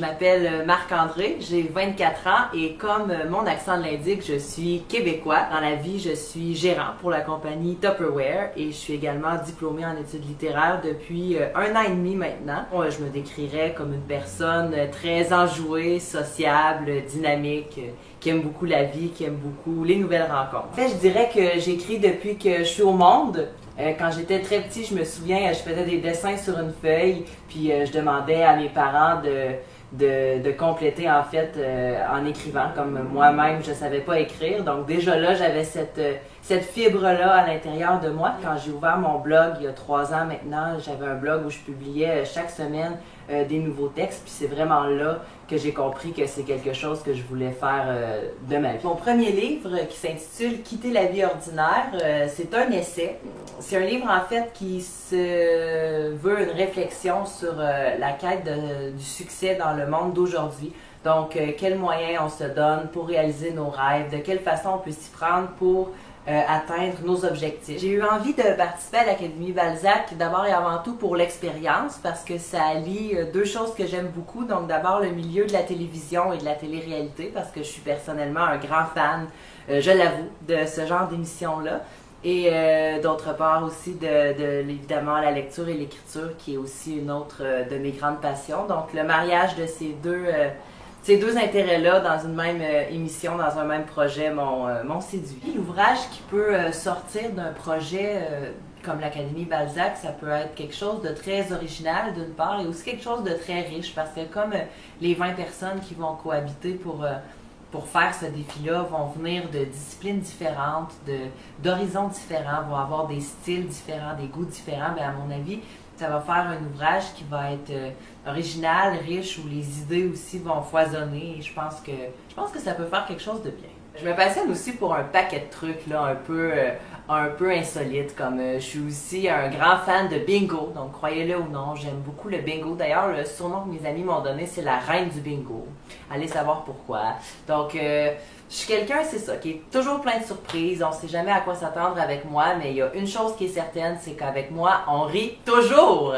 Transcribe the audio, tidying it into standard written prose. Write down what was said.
je m'appelle Marc-André, j'ai 24 ans et comme mon accent l'indique, je suis québécois. Dans la vie, je suis gérant pour la compagnie Tupperware et je suis également diplômée en études littéraires depuis 1 an et demi maintenant. Je me décrirais comme une personne très enjouée, sociable, dynamique, qui aime beaucoup la vie, qui aime beaucoup les nouvelles rencontres. En fait, je dirais que j'écris depuis que je suis au monde. Quand j'étais très petit, je me souviens, je faisais des dessins sur une feuille, puis je demandais à mes parents de compléter en fait en écrivant, comme moi-même je savais pas écrire. Donc déjà là, j'avais cette fibre-là à l'intérieur de moi. Quand j'ai ouvert mon blog il y a 3 ans maintenant, j'avais un blog où je publiais chaque semaine des nouveaux textes, puis c'est vraiment là que j'ai compris que c'est quelque chose que je voulais faire de ma vie. Mon premier livre, qui s'intitule « Quitter la vie ordinaire », c'est un essai. C'est un livre en fait qui se veut une réflexion sur la quête du succès dans le monde d'aujourd'hui. Donc, quels moyens on se donne pour réaliser nos rêves, de quelle façon on peut s'y prendre pour atteindre nos objectifs. J'ai eu envie de participer à l'Académie Balzac d'abord et avant tout pour l'expérience parce que ça allie deux choses que j'aime beaucoup. Donc d'abord le milieu de la télévision et de la télé-réalité parce que je suis personnellement un grand fan, je l'avoue, de ce genre d'émission-là. Et d'autre part aussi évidemment la lecture et l'écriture qui est aussi une autre de mes grandes passions. Donc le mariage de ces deux intérêts-là dans une même émission, dans un même projet m'ont séduit. L'ouvrage qui peut sortir d'un projet comme l'Académie Balzac, ça peut être quelque chose de très original d'une part et aussi quelque chose de très riche parce que comme les 20 personnes qui vont cohabiter pour faire ce défi-là vont venir de disciplines différentes, d'horizons différents, vont avoir des styles différents, des goûts différents, bien à mon avis, ça va faire un ouvrage qui va être original, riche, où les idées aussi vont foisonner et je pense que ça peut faire quelque chose de bien. Je me passionne aussi pour un paquet de trucs là, un peu insolites, comme je suis aussi un grand fan de bingo, donc croyez-le ou non, j'aime beaucoup le bingo. D'ailleurs, le surnom que mes amis m'ont donné, c'est la reine du bingo. Allez savoir pourquoi. Donc, je suis quelqu'un, c'est ça, qui est toujours plein de surprises, on sait jamais à quoi s'attendre avec moi, mais il y a une chose qui est certaine, c'est qu'avec moi, on rit toujours!